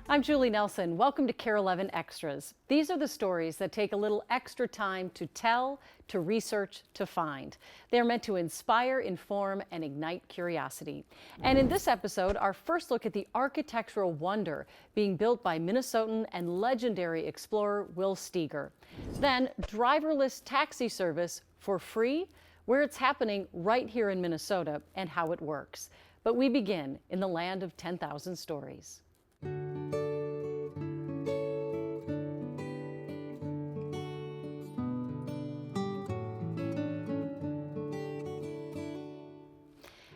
I'm Julie Nelson. Welcome to KARE 11 Extras. These are the stories that take a little extra time to tell, to research, to find. They're meant to inspire, inform, and ignite curiosity. And in this episode, our first look at the architectural wonder being built by Minnesotan and legendary explorer Will Steger. Then, driverless taxi service for free, where it's happening right here in Minnesota and how it works. But we begin in the land of 10,000 stories.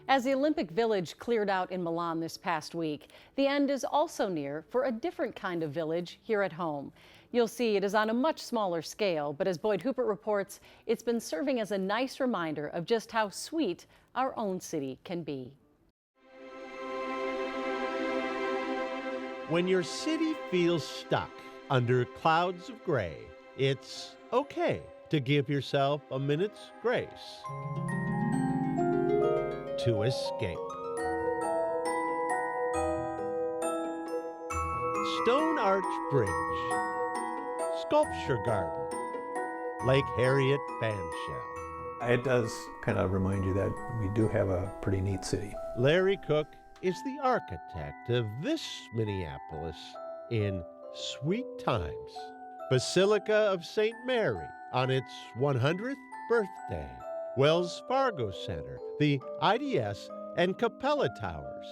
As the Olympic Village cleared out in Milan this past week, the end is also near for a different kind of village here at home. You'll see it is on a much smaller scale, but as Boyd Hooper reports, it's been serving as a nice reminder of just how sweet our own city can be. When your city feels stuck under clouds of gray, it's okay to give yourself a minute's grace to escape. Stone Arch Bridge, Sculpture Garden, Lake Harriet Bandshell. It does kind of remind you that we do have a pretty neat city. Larry Cook is the architect of this Minneapolis in sweet times. Basilica of St. Mary on its 100th birthday. Wells Fargo Center, the IDS, and Capella Towers.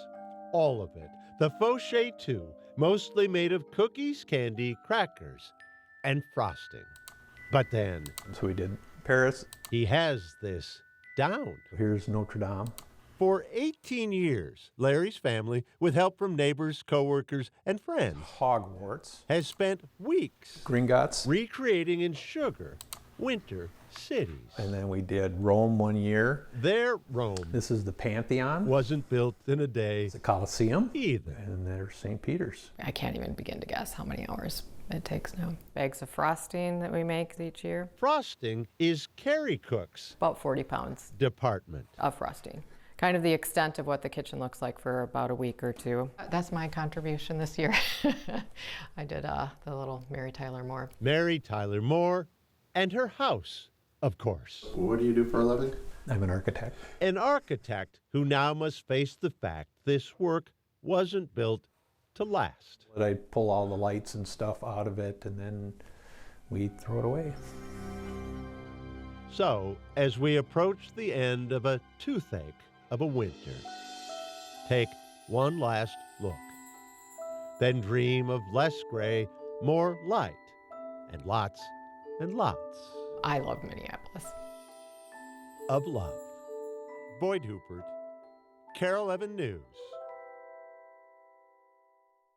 All of it. The Fauché too, mostly made of cookies, candy, crackers, and frosting. But then, So we did Paris. he has this down. Here's Notre Dame. For 18 years, Larry's family, with help from neighbors, coworkers, and friends, Hogwarts. has spent weeks Gringotts. recreating in sugar winter cities. And then we did Rome one year. Their Rome This is the Pantheon. wasn't built in a day The Colosseum. either. And there's St. Peter's. I can't even begin to guess how many hours it takes now. Bags of frosting that we make each year, Frosting is Carrie Cook's about 40 pounds department. of frosting. Kind of the extent of what the kitchen looks like for about a week or two. That's my contribution this year. I did the little Mary Tyler Moore. Mary Tyler Moore and her house, of course. What do you do for a living? I'm an architect. An architect who now must face the fact this work wasn't built to last. But I pull all the lights and stuff out of it, and then we throw it away. So, as we approach the end of a toothache of a winter, take one last look. Then dream of less gray, more light, and lots I love Minneapolis. of love. Boyd Hooper, KARE 11 News.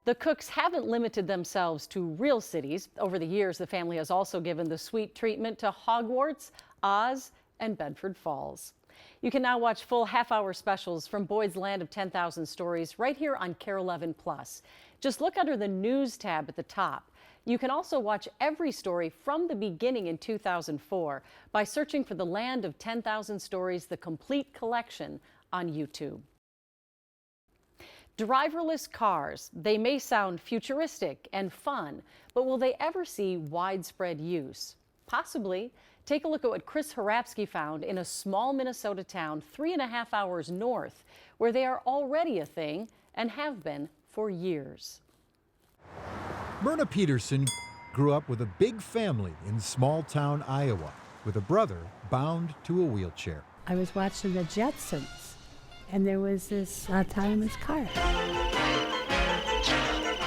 The Cooks haven't limited themselves to real cities. Over the years, the family has also given the sweet treatment to Hogwarts, Oz, and Bedford Falls. You can now watch full half-hour specials from Boyd's Land of 10,000 Stories right here on KARE 11 Plus. Just look under the News tab at the top. You can also watch every story from the beginning in 2004 by searching for the Land of 10,000 Stories, the complete collection on YouTube. Driverless cars, they may sound futuristic and fun, but will they ever see widespread use? Possibly. Take a look at what Chris Harapsky found in a small Minnesota town 3.5 hours north, where they are already a thing and have been for years. Myrna Peterson grew up with a big family in small-town Iowa, with a brother bound to a wheelchair. I was watching the Jetsons, and there was this autonomous car.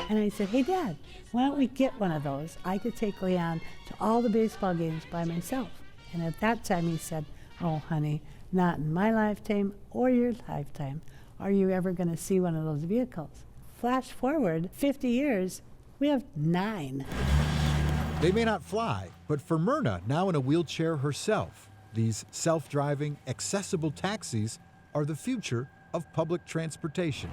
And I said, hey, Dad, why don't we get one of those? I could take Leon to all the baseball games by myself. And at that time, he said, oh, honey, not in my lifetime or your lifetime are you ever going to see one of those vehicles. Flash forward 50 years, we have 9. They may not fly, but for Myrna, now in a wheelchair herself, these self-driving, accessible taxis are the future of public transportation.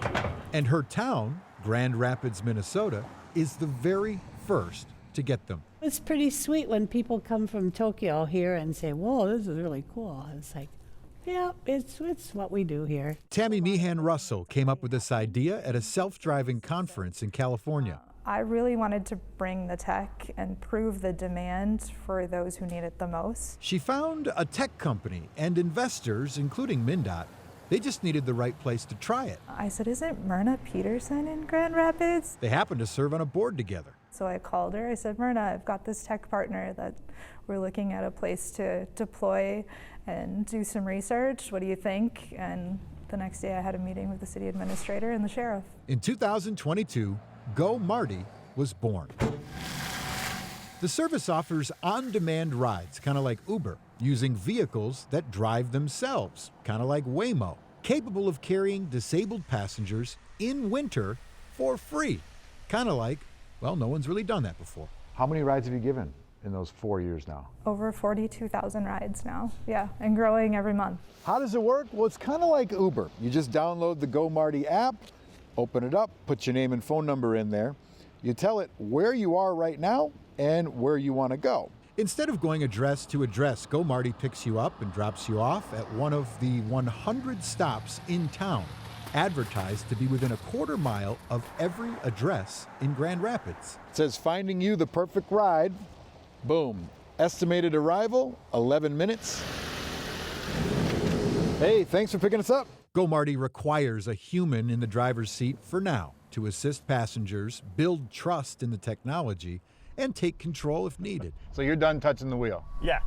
And her town, Grand Rapids, Minnesota, is the very first to get them. It's pretty sweet when people come from Tokyo here and say, whoa, this is really cool. It's like, yeah, it's what we do here. Tammy Meehan Russell came up with this idea at a self-driving conference in California. I really wanted to bring the tech and prove the demand for those who need it the most. She found a tech company and investors, including MnDOT. They just needed the right place to try it. I said, isn't Myrna Peterson in Grand Rapids? They happened to serve on a board together. So I called her. I said, Myrna, I've got this tech partner that we're looking at a place to deploy and do some research. What do you think? And the next day I had a meeting with the city administrator and the sheriff. In 2022, Go Marty was born. The service offers on-demand rides, kind of like Uber, using vehicles that drive themselves, kind of like Waymo, capable of carrying disabled passengers in winter for free, kind of like, well, no one's really done that before. How many rides have you given in those 4 years now? Over 42,000 rides now, yeah, and growing every month. How does it work? Well, it's kind of like Uber. You just download the Go Marty app, open it up, put your name and phone number in there. You tell it where you are right now and where you want to go. Instead of going address to address, Go Marty picks you up and drops you off at one of the 100 stops in town, advertised to be within a quarter mile of every address in Grand Rapids. It says finding you the perfect ride. Boom. Estimated arrival, 11 minutes. Hey, thanks for picking us up. Go Marty requires a human in the driver's seat for now to assist passengers, build trust in the technology, and take control if needed. So you're done touching the wheel? Yeah.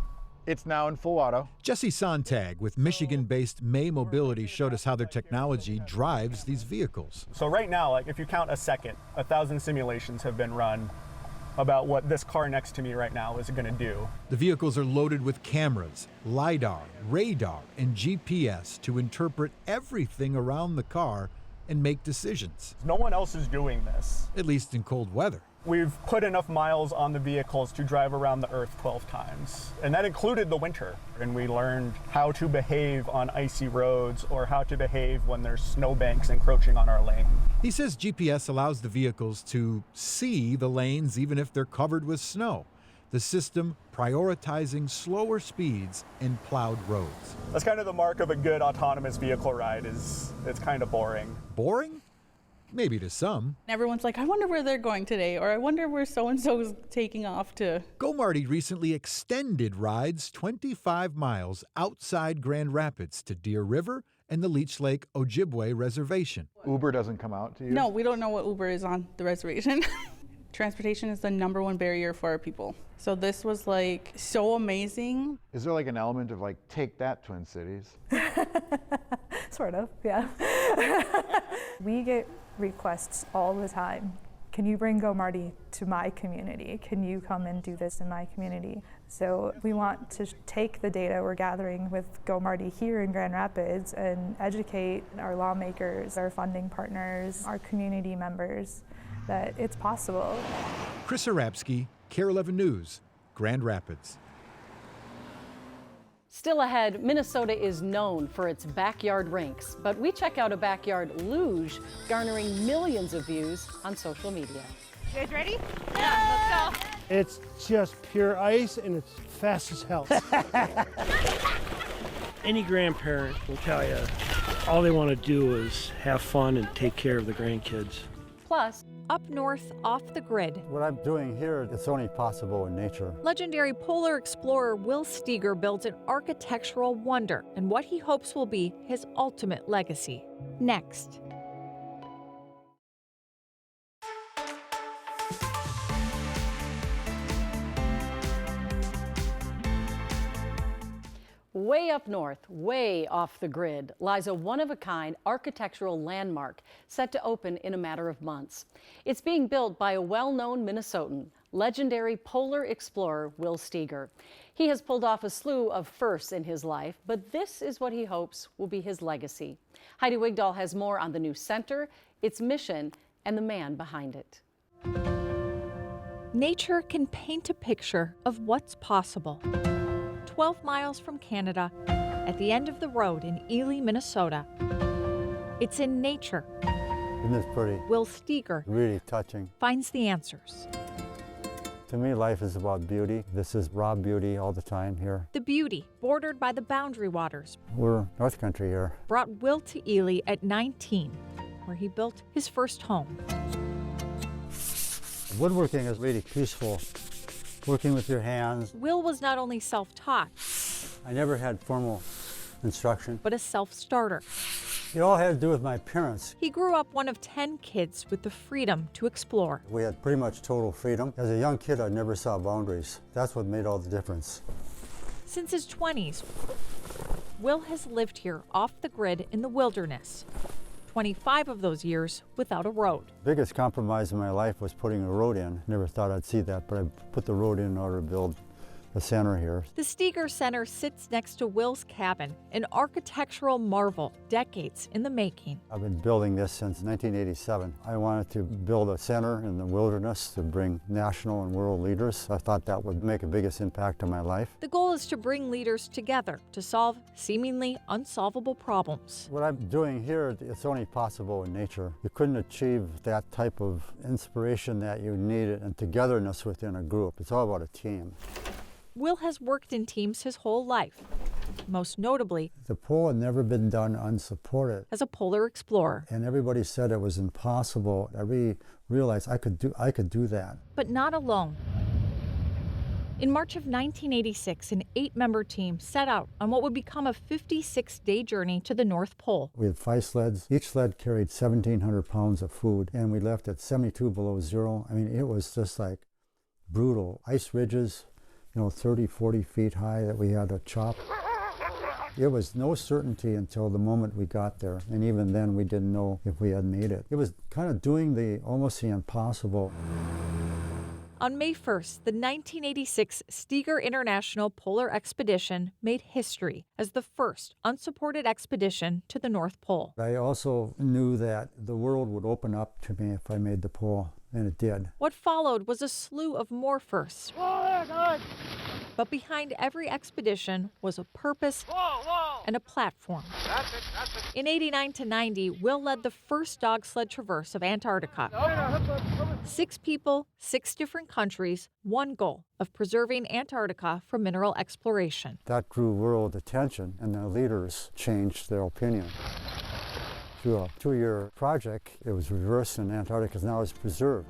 It's now in full auto. Jesse Sontag with Michigan-based May Mobility showed us how their technology drives these vehicles. So right now, like if you count a second, 1,000 simulations have been run about what this car next to me right now is going to do. The vehicles are loaded with cameras, LiDAR, radar, and GPS to interpret everything around the car and make decisions. No one else is doing this. At least in cold weather. We've put enough miles on the vehicles to drive around the Earth 12 times, and that included the winter. And we learned how to behave on icy roads or how to behave when there's snowbanks encroaching on our lane. He says GPS allows the vehicles to see the lanes even if they're covered with snow. The system prioritizing slower speeds and plowed roads. That's kind of the mark of a good autonomous vehicle ride, is it's kind of boring. Boring? Maybe to some. Everyone's like, I wonder where they're going today, or I wonder where so-and-so is taking off to. Go Marty recently extended rides 25 miles outside Grand Rapids to Deer River and the Leech Lake Ojibwe Reservation. Uber doesn't come out to you? No, we don't know what Uber is on the reservation. Transportation is the #1 barrier for our people. So this was like so amazing. Is there like an element of like, take that, Twin Cities? Sort of, yeah. We get requests all the time. Can you bring Go Marty to my community? Can you come and do this in my community? So we want to take the data we're gathering with Go Marty here in Grand Rapids and educate our lawmakers, our funding partners, our community members that it's possible. Chris Arabsky, KARE 11 News, Grand Rapids. Still ahead, Minnesota is known for its backyard rinks, but we check out a backyard luge garnering millions of views on social media. You guys ready? Yeah, let's go. It's just pure ice and it's fast as hell. Any grandparent will tell you all they want to do is have fun and take care of the grandkids. Plus, up north, off the grid. What I'm doing here, it's only possible in nature. Legendary polar explorer Will Steger builds an architectural wonder and what he hopes will be his ultimate legacy. Next. Way up north, way off the grid, lies a one-of-a-kind architectural landmark set to open in a matter of months. It's being built by a well-known Minnesotan, legendary polar explorer Will Steger. He has pulled off a slew of firsts in his life, but this is what he hopes will be his legacy. Heidi Wigdahl has more on the new center, its mission, and the man behind it. Nature can paint a picture of what's possible. 12 miles from Canada, at the end of the road in Ely, Minnesota. It's in nature. Isn't this pretty? Will Steger Really touching. finds the answers. To me, life is about beauty. This is raw beauty all the time here. The beauty, bordered by the Boundary Waters, We're North Country here. brought Will to Ely at 19, where he built his first home. Woodworking is really peaceful, working with your hands. Will was not only self-taught, I never had formal instruction. but a self-starter. It all had to do with my parents. He grew up one of 10 kids with the freedom to explore. We had pretty much total freedom. As a young kid, I never saw boundaries. That's what made all the difference. Since his 20s, Will has lived here off the grid in the wilderness. 25 of those years without a road. Biggest compromise in my life was putting a road in. Never thought I'd see that, but I put the road in order to build the center here. The Steger Center sits next to Will's cabin, an architectural marvel, decades in the making. I've been building this since 1987. I wanted to build a center in the wilderness to bring national and world leaders. I thought that would make the biggest impact on my life. The goal is to bring leaders together to solve seemingly unsolvable problems. What I'm doing here, it's only possible in nature. You couldn't achieve that type of inspiration that you needed and togetherness within a group. It's all about a team. Will has worked in teams his whole life, most notably The pole had never been done unsupported, as a polar explorer, and everybody said it was impossible. I really realized I could do that. but not alone. In March of 1986, an 8-member team set out on what would become a 56-day journey to the North Pole. We had 5 sleds. Each sled carried 1,700 pounds of food, and we left at 72 below zero. I mean, it was just like brutal. Ice ridges, 30, 40 feet high that we had to chop. It was no certainty until the moment we got there, and even then we didn't know if we had made it. It was kind of doing almost the impossible. On May 1st, the 1986 Steger International Polar Expedition made history as the first unsupported expedition to the North Pole. I also knew that the world would open up to me if I made the pole, and it did. What followed was a slew of more firsts. But behind every expedition was a purpose and a platform. In 89 to 90, Will led the first dog sled traverse of Antarctica. 6 people, 6 different countries, one goal of preserving Antarctica from mineral exploration. That drew world attention, and the leaders changed their opinion. Through a 2-year project, it was reversed, and Antarctica now is preserved.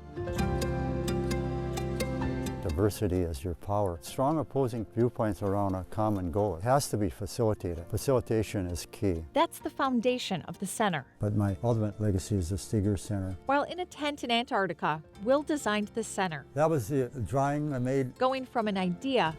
Diversity is your power. Strong opposing viewpoints around a common goal. It has to be facilitated. Facilitation is key. That's the foundation of the center. But my ultimate legacy is the Steger Center. While in a tent in Antarctica, Will designed the center. That was the drawing I made. Going from an idea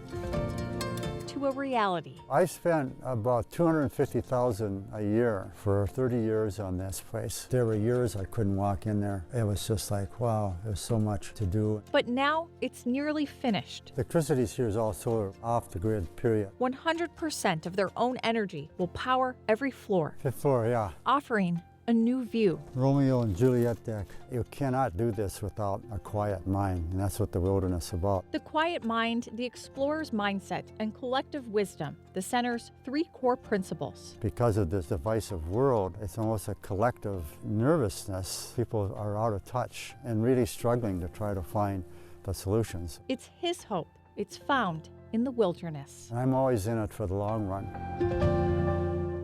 to a reality. I spent about $250,000 a year for 30 years on this place. There were years I couldn't walk in there. It was just like, wow, there's so much to do. But now it's nearly finished. Electricity here is all solar, off the grid, period. 100% of their own energy will power every floor. 5th floor, yeah. Offering a new view. Romeo and Juliet deck. You cannot do this without a quiet mind, and that's what the wilderness is about. The quiet mind, the explorer's mindset, and collective wisdom, the center's 3 core principles. Because of this divisive world, it's almost a collective nervousness. People are out of touch and really struggling to try to find the solutions. It's his hope. It's found in the wilderness. I'm always in it for the long run.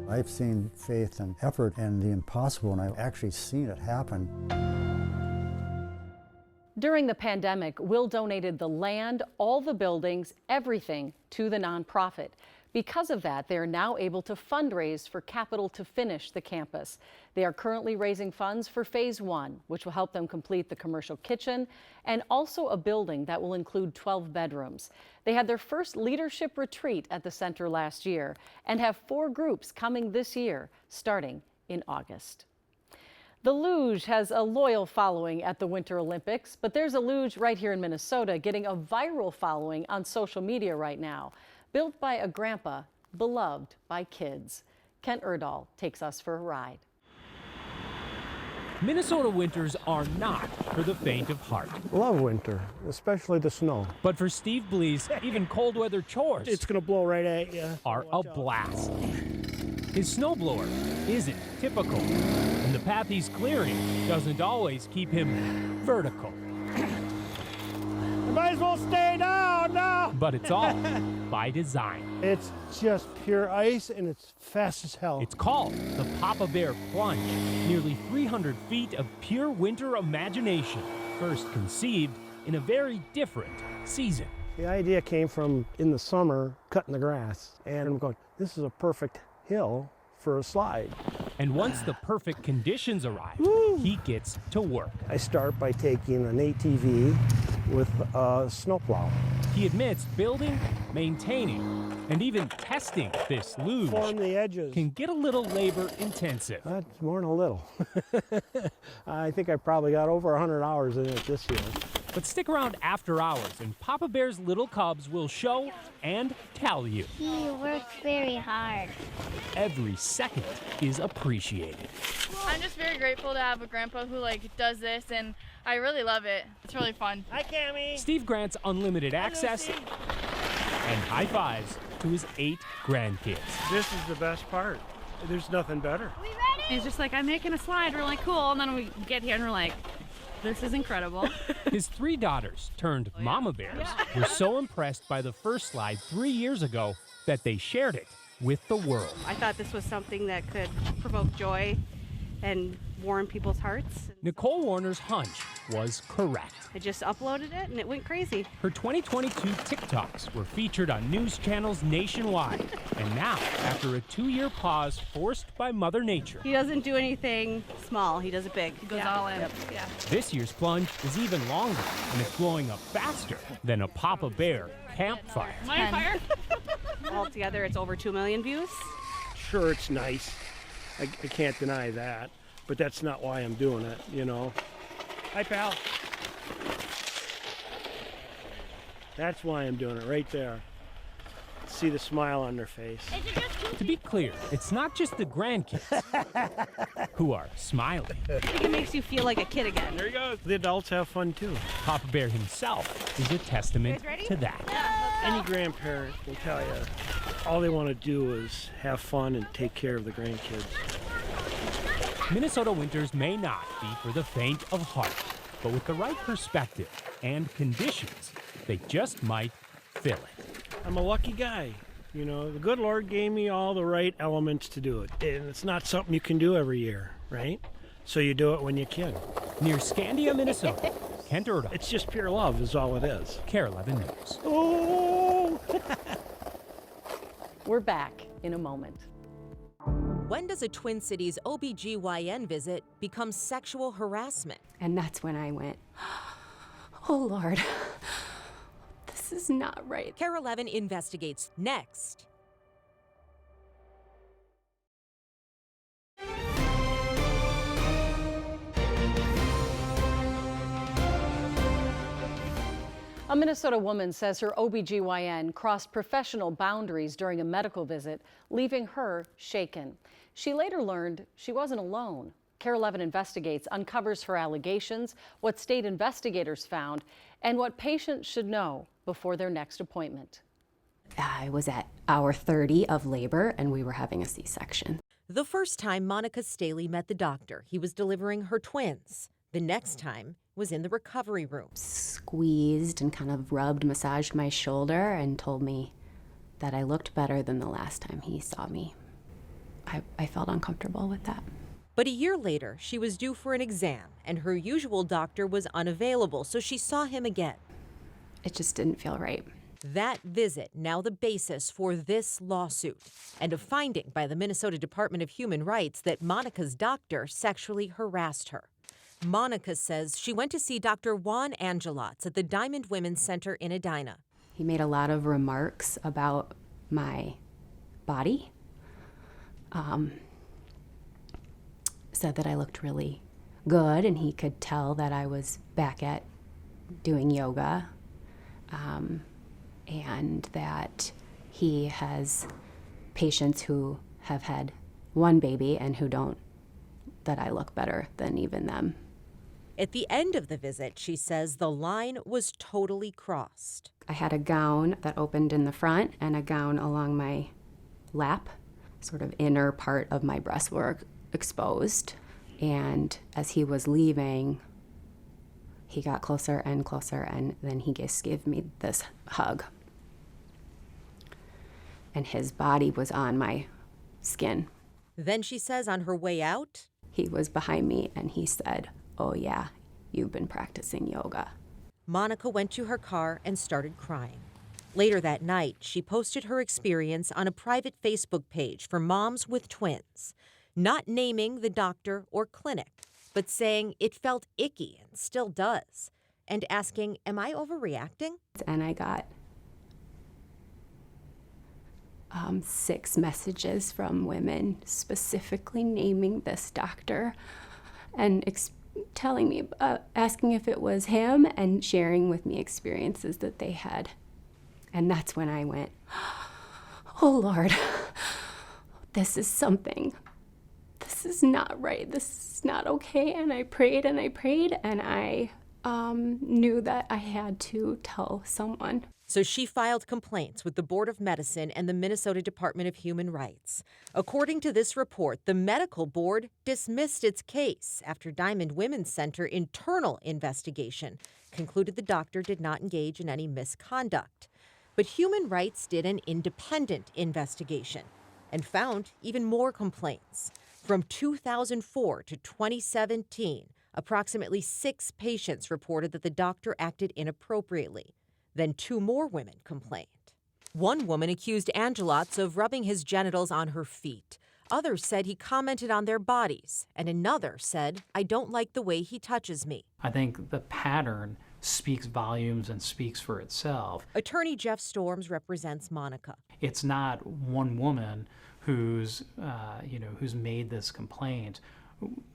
I've seen faith and effort and the impossible, and I've actually seen it happen. During the pandemic, Will donated the land, all the buildings, everything to the nonprofit. Because of that, they are now able to fundraise for capital to finish the campus. They are currently raising funds for Phase 1, which will help them complete the commercial kitchen and also a building that will include 12 bedrooms. They had their first leadership retreat at the center last year and have 4 groups coming this year, starting in August. The luge has a loyal following at the Winter Olympics, but there's a luge right here in Minnesota getting a viral following on social media right now. Built by a grandpa, beloved by kids. Kent Erdahl takes us for a ride. Minnesota winters are not for the faint of heart. Love winter, especially the snow. But for Steve Blees, even cold weather chores It's going to blow right at you. are a blast. His snowblower isn't typical, and the path he's clearing doesn't always keep him vertical. You might as well stay down now. But it's all by design. It's just pure ice, and it's fast as hell. It's called the Papa Bear Plunge, nearly 300 feet of pure winter imagination, first conceived in a very different season. The idea came from in the summer cutting the grass, and I'm going, this is a perfect hill for a slide. And once the perfect conditions arrive, he gets to work. I start by taking an ATV with a snowplow. He admits building, maintaining, and even testing this luge Form the edges. can get a little labor intensive. That's more than a little. I think I probably got over 100 hours in it this year. But stick around after hours and Papa Bear's little cubs will show and tell you. He works very hard. Every second is appreciated. I'm just very grateful to have a grandpa who does this, and I really love it. It's really fun. Hi, Cammy. Steve grants unlimited access and high fives to his 8 grandkids. This is the best part. There's nothing better. He's just like, I'm making a slide really cool, and then we get here and we're like, this is incredible. His 3 daughters, turned mama bears, were so impressed by the first slide 3 years ago that they shared it with the world. I thought this was something that could provoke joy and warm people's hearts. Nicole Warner's hunch was correct. I just uploaded it and it went crazy. Her 2022 TikToks were featured on news channels nationwide. And now, after a 2-year pause forced by Mother Nature, He doesn't do anything small, he does it big. He goes all in. Yeah. this year's plunge is even longer, and it's blowing up faster than a Papa Bear campfire. My fire? Altogether, it's over 2 million views. Sure, it's nice. I can't deny that. But that's not why I'm doing it, you know. Hi, pal. That's why I'm doing it, right there. See the smile on their face. To be clear, it's not just the grandkids who are smiling. I think it makes you feel like a kid again. There you go. The adults have fun too. Papa Bear himself is a testament to that. Any grandparent will tell you all they want to do is have fun and take care of the grandkids. Minnesota winters may not be for the faint of heart, but with the right perspective and conditions, they just might fill it. I'm a lucky guy. You know, the good Lord gave me all the right elements to do it. And it's not something you can do every year, right? So you do it when you can. Near Scandia, Minnesota, Kent Erdahl. It's just pure love is all it is. KARE 11 News. Oh! We're back in a moment. When does a Twin Cities OBGYN visit become sexual harassment? And that's when I went, oh Lord, this is not right. KARE 11 investigates next. A Minnesota woman says her OBGYN crossed professional boundaries during a medical visit, leaving her shaken. She later learned she wasn't alone. KARE 11 investigates, uncovers her allegations, what state investigators found, and what patients should know before their next appointment. I was at hour 30 of labor and we were having a C-section. The first time Monica Staley met the doctor, he was delivering her twins. The next time was in the recovery room. Squeezed and kind of massaged my shoulder and told me that I looked better than the last time he saw me. I felt uncomfortable with that. But a year later, she was due for an exam, and her usual doctor was unavailable, so she saw him again. It just didn't feel right. That visit now the basis for this lawsuit, and a finding by the Minnesota Department of Human Rights that Monica's doctor sexually harassed her. Monica says she went to see Dr. Juan Angelots at the Diamond Women's Center in Edina. He made a lot of remarks about my body. Said that I looked really good and he could tell that I was back at doing yoga, and that he has patients who have had one baby and who don't, that I look better than even them. At the end of the visit, she says the line was totally crossed. I had a gown that opened in the front and a gown along my lap, sort of inner part of my breasts were exposed. And as he was leaving, he got closer and closer, and then he just gave me this hug. And his body was on my skin. Then she says on her way out, he was behind me and he said, "Oh yeah, you've been practicing yoga." Monica went to her car and started crying. Later that night, she posted her experience on a private Facebook page for moms with twins, not naming the doctor or clinic, but saying it felt icky and still does, and asking, "Am I overreacting?" And I got 6 messages from women specifically naming this doctor and telling me, asking if it was him and sharing with me experiences that they had. And that's when I went, oh Lord, this is something. This is not right. This is not okay. And I prayed and I prayed and I knew that I had to tell someone. So she filed complaints with the Board of Medicine and the Minnesota Department of Human Rights. According to this report, the medical board dismissed its case after Diamond Women's Center internal investigation concluded the doctor did not engage in any misconduct. But Human Rights did an independent investigation and found even more complaints. From 2004 to 2017, approximately 6 patients reported that the doctor acted inappropriately. Then 2 more women complained. One woman accused Angelots of rubbing his genitals on her feet. Others said he commented on their bodies. And another said, "I don't like the way he touches me." I think the pattern speaks volumes and speaks for itself. Attorney Jeff Storms represents Monica. It's not one woman who's made this complaint,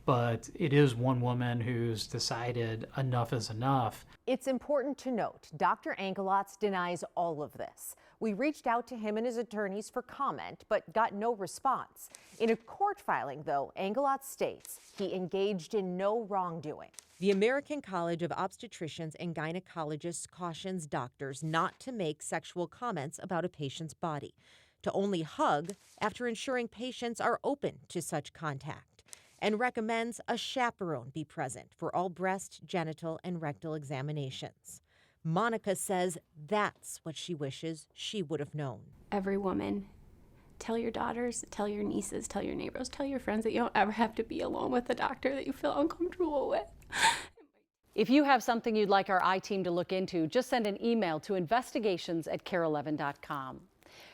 but it is one woman who's decided enough is enough. It's important to note, Dr. Angelots denies all of this. We reached out to him and his attorneys for comment, but got no response. In a court filing, though, Angelots states he engaged in no wrongdoing. The American College of Obstetricians and Gynecologists cautions doctors not to make sexual comments about a patient's body, to only hug after ensuring patients are open to such contact, and recommends a chaperone be present for all breast, genital, and rectal examinations. Monica says that's what she wishes she would have known. Every woman, tell your daughters, tell your nieces, tell your neighbors, tell your friends that you don't ever have to be alone with a doctor that you feel uncomfortable with. If you have something you'd like our I-Team to look into, just send an email to investigations@KARE11.com.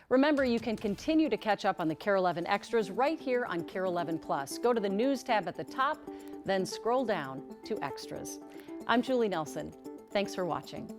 Remember, you can continue to catch up on the KARE 11 Extras right here on KARE 11 Plus. Go to the News tab at the top, then scroll down to Extras. I'm Julie Nelson. Thanks for watching.